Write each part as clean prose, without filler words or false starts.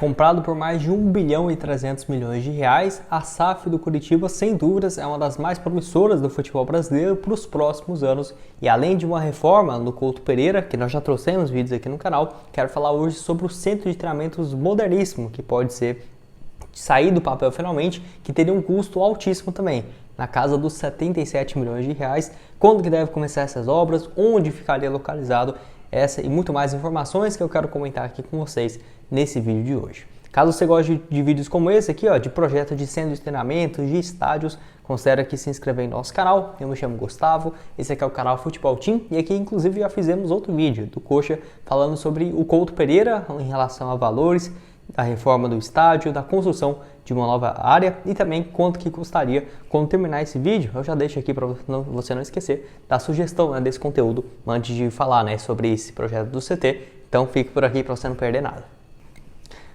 Comprado por mais de 1 bilhão e 300 milhões de reais, a SAF do Coritiba, sem dúvidas, é uma das mais promissoras do futebol brasileiro para os próximos anos. E além de uma reforma no Couto Pereira, que nós já trouxemos vídeos aqui no canal, quero falar hoje sobre o centro de treinamentos moderníssimo, que pode ser sair do papel finalmente, que teria um custo altíssimo também, na casa dos 77 milhões de reais. Quando que deve começar essas obras, onde ficaria localizado, essa e muito mais informações que eu quero comentar aqui com vocês nesse vídeo de hoje. Caso você goste de vídeos como esse aqui, de projeto de centro de treinamento, de estádios, considere aqui se inscrever no nosso canal. Eu me chamo Gustavo, esse aqui é o canal Futebol Team e aqui inclusive já fizemos outro vídeo do Coxa falando sobre o Couto Pereira em relação a valores, da reforma do estádio, da construção de uma nova área e também quanto que custaria. Quando terminar esse vídeo, eu já deixo aqui para você não esquecer da sugestão desse conteúdo antes de falar sobre esse projeto do CT. Então fique por aqui para você não perder nada.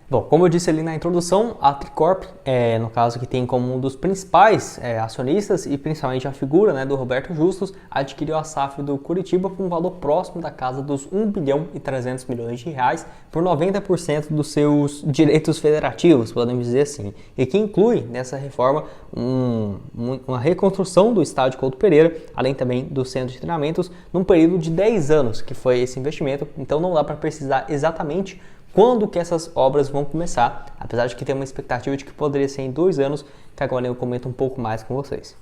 Bom, como eu disse ali na introdução, a Tricorp, no caso que tem como um dos principais acionistas e principalmente a figura do Roberto Justus, adquiriu a SAF do Coritiba por um valor próximo da casa dos 1 bilhão e 300 milhões de reais por 90% dos seus direitos federativos, podemos dizer assim, e que inclui nessa reforma uma reconstrução do estádio Couto Pereira, além também do centro de treinamentos, num período de 10 anos que foi esse investimento, então não dá para precisar exatamente quando que essas obras vão começar, apesar de que tem uma expectativa de que poderia ser em 2 anos, que agora eu comento um pouco mais com vocês.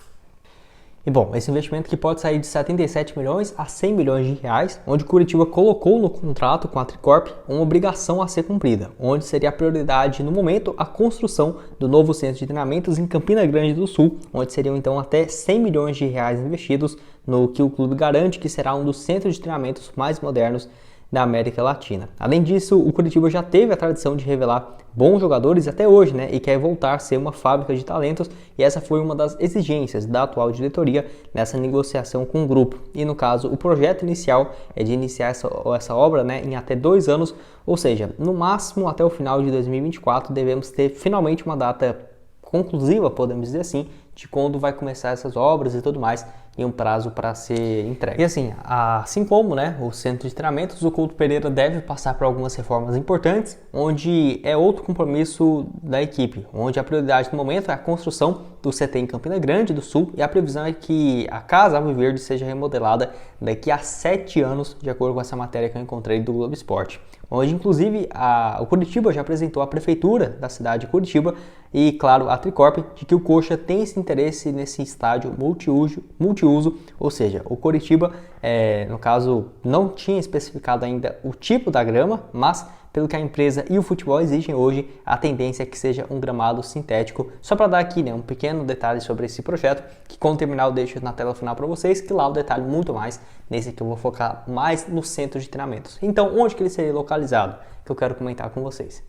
E bom, esse investimento que pode sair de 77 milhões a 100 milhões de reais, onde Curitiba colocou no contrato com a Tricorp uma obrigação a ser cumprida, onde seria a prioridade no momento a construção do novo centro de treinamentos em Campina Grande do Sul, onde seriam então até 100 milhões de reais investidos no que o clube garante que será um dos centros de treinamentos mais modernos da América Latina. Além disso, o Coritiba já teve a tradição de revelar bons jogadores até hoje, e quer voltar a ser uma fábrica de talentos, e essa foi uma das exigências da atual diretoria nessa negociação com o grupo. E no caso, o projeto inicial é de iniciar essa obra em até 2 anos, ou seja, no máximo até o final de 2024 devemos ter finalmente uma data conclusiva, podemos dizer assim, de quando vai começar essas obras e tudo mais, e um prazo para ser entregue. E assim como o centro de treinamentos, o Couto Pereira deve passar por algumas reformas importantes, onde é outro compromisso da equipe, onde a prioridade no momento é a construção do CT em Campina Grande do Sul, e a previsão é que a Casa Alviverde seja remodelada daqui a 7 anos, de acordo com essa matéria que eu encontrei do Globo Esporte. Onde inclusive o Coritiba já apresentou à prefeitura da cidade de Coritiba e, claro, a Tricorp, de que o Coxa tem esse interesse nesse estádio multiuso, ou seja, o Coritiba, no caso, não tinha especificado ainda o tipo da grama, mas pelo que a empresa e o futebol exigem hoje, a tendência é que seja um gramado sintético. Só para dar aqui um pequeno detalhe sobre esse projeto, que quando terminar eu deixo na tela final para vocês, que lá eu detalho muito mais. Nesse aqui eu vou focar mais no centro de treinamentos. Então, onde que ele seria localizado? Que eu quero comentar com vocês.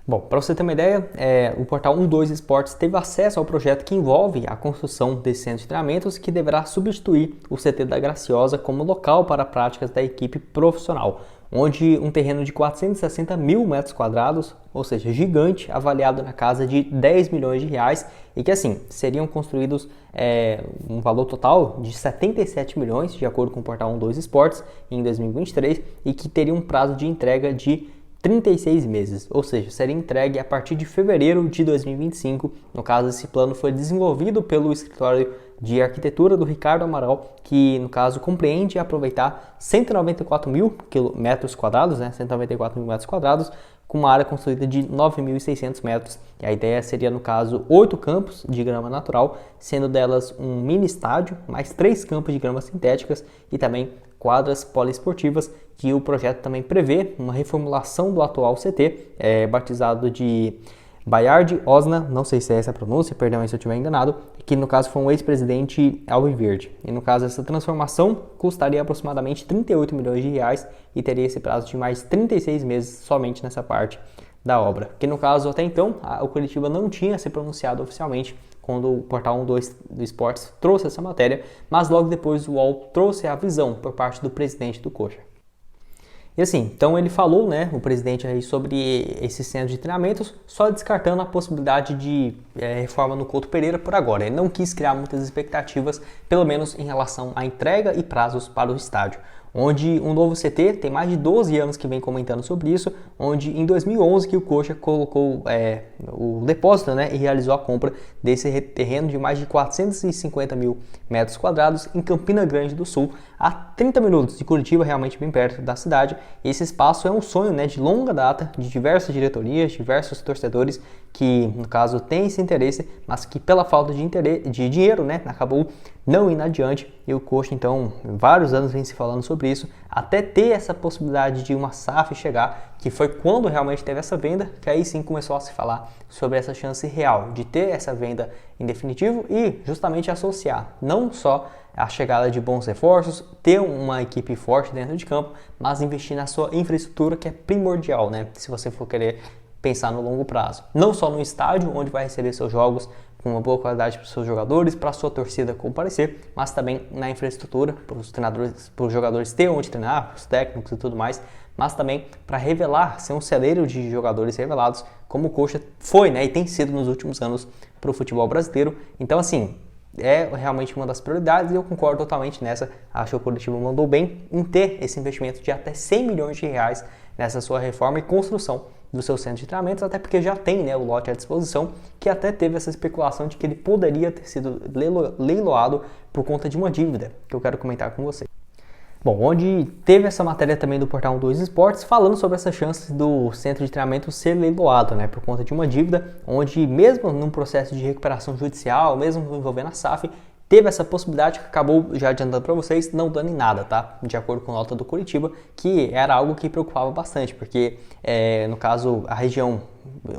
Bom, para você ter uma ideia, o portal 12 Esportes teve acesso ao projeto que envolve a construção desse centro de treinamentos, que deverá substituir o CT da Graciosa como local para práticas da equipe profissional, onde um terreno de 460 mil metros quadrados, ou seja, gigante, avaliado na casa de 10 milhões de reais, e que seriam construídos um valor total de 77 milhões, de acordo com o portal 12 Esportes, em 2023, e que teria um prazo de entrega de 36 meses, ou seja, seria entregue a partir de fevereiro de 2025. No caso, esse plano foi desenvolvido pelo escritório de arquitetura do Ricardo Amaral, que no caso compreende aproveitar 194 mil metros quadrados, 194 mil metros quadrados, com uma área construída de 9.600 metros. E a ideia seria, no caso, 8 campos de grama natural, sendo delas um mini estádio, mais 3 campos de grama sintéticas e também quadras poliesportivas, que o projeto também prevê uma reformulação do atual CT, batizado de Bayard Osna, não sei se é essa a pronúncia, perdão aí se eu estiver enganado, que no caso foi um ex-presidente alviverde. E no caso essa transformação custaria aproximadamente 38 milhões de reais e teria esse prazo de mais 36 meses somente nessa parte da obra. Que no caso até então o Coritiba não tinha se pronunciado oficialmente quando o portal 12 do Esportes trouxe essa matéria, mas logo depois o UOL trouxe a visão por parte do presidente do Coxa. E então ele falou, o presidente aí sobre esse centro de treinamentos, só descartando a possibilidade de reforma no Couto Pereira por agora. Ele não quis criar muitas expectativas, pelo menos em relação à entrega e prazos para o estádio. onde um novo CT tem mais de 12 anos que vem comentando sobre isso, onde em 2011 que o Coxa colocou o depósito, né, e realizou a compra desse terreno de mais de 450 mil metros quadrados em Campina Grande do Sul, a 30 minutos de Curitiba, realmente bem perto da cidade. Esse espaço é um sonho, né, de longa data de diversas diretorias, diversos torcedores que, no caso, têm esse interesse, mas que pela falta de dinheiro, né, acabou não indo adiante. E o Coxa, então, vários anos vem se falando sobre isso, até ter essa possibilidade de uma SAF chegar, que foi quando realmente teve essa venda, que aí sim começou a se falar sobre essa chance real de ter essa venda em definitivo e justamente associar não só a chegada de bons reforços, ter uma equipe forte dentro de campo, mas investir na sua infraestrutura, que é primordial, né? Se você for querer pensar no longo prazo. Não só no estádio, onde vai receber seus jogos com uma boa qualidade para os seus jogadores, para a sua torcida comparecer, mas também na infraestrutura, para os treinadores, para os jogadores ter onde treinar, os técnicos e tudo mais, mas também para revelar, ser um celeiro de jogadores revelados, como o Coxa foi, né, e tem sido nos últimos anos para o futebol brasileiro. Então, assim, é realmente uma das prioridades e eu concordo totalmente nessa. Acho que o Curitiba mandou bem em ter esse investimento de até 100 milhões de reais nessa sua reforma e construção do seu centro de treinamentos, até porque já tem, né, o lote à disposição, que até teve essa especulação de que ele poderia ter sido leiloado por conta de uma dívida, que eu quero comentar com vocês. Bom, onde teve essa matéria também do Portal 2 Esportes falando sobre essa chance do centro de treinamento ser leiloado, né, por conta de uma dívida, onde mesmo num processo de recuperação judicial, mesmo envolvendo a SAF, teve essa possibilidade que acabou, já adiantando para vocês, não dando em nada, tá? De acordo com a nota do Curitiba, que era algo que preocupava bastante, porque no caso a região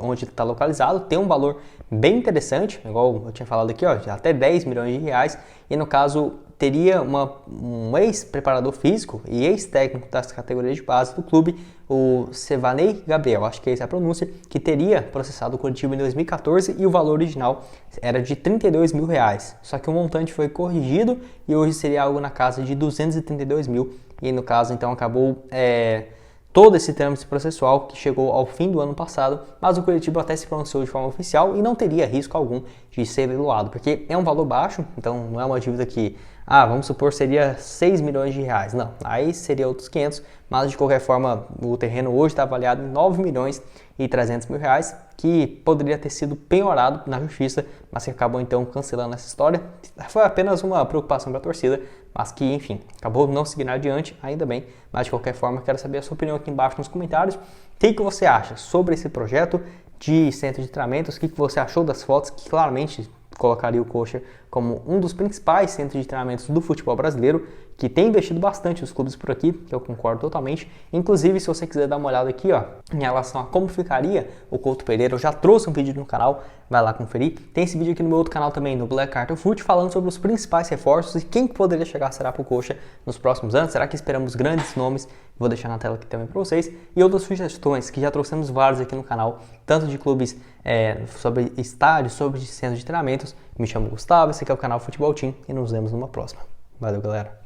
onde está localizado tem um valor bem interessante, igual eu tinha falado aqui, ó, de até 10 milhões de reais, e no caso teria um ex-preparador físico e ex-técnico das categorias de base do clube, o Sevanei Gabriel, acho que essa é a pronúncia, que teria processado o Curitiba em 2014 e o valor original era de 32 mil reais. Só que o montante foi corrigido e hoje seria algo na casa de 232 mil e no caso então acabou todo esse trâmite processual que chegou ao fim do ano passado, mas o Curitiba até se pronunciou de forma oficial e não teria risco algum de ser leiloado, porque é um valor baixo, então não é uma dívida que, vamos supor, seria 6 milhões de reais. Não, aí seria outros 500, mas de qualquer forma o terreno hoje está avaliado em 9 milhões e 300 mil reais, que poderia ter sido penhorado na justiça, mas que acabou então cancelando essa história. Foi apenas uma preocupação para a torcida, mas que, enfim, acabou não seguindo adiante, ainda bem. Mas de qualquer forma, quero saber a sua opinião aqui embaixo nos comentários. O que você acha sobre esse projeto de centro de treinamentos? O que você achou das fotos, que claramente colocaria o Coxa como um dos principais centros de treinamentos do futebol brasileiro, que tem investido bastante os clubes por aqui, que eu concordo totalmente. Inclusive, se você quiser dar uma olhada aqui, ó, em relação a como ficaria o Couto Pereira, eu já trouxe um vídeo no canal, vai lá conferir. Tem esse vídeo aqui no meu outro canal também, no Black Carter Foot, falando sobre os principais reforços e quem poderia chegar será para o Coxa nos próximos anos. Será que esperamos grandes nomes? Vou deixar na tela aqui também para vocês. E outras sugestões, que já trouxemos vários aqui no canal, tanto de clubes sobre estádios, sobre centros de treinamentos. Me chamo Gustavo, esse aqui é o canal Futebol Team e nos vemos numa próxima. Valeu, galera!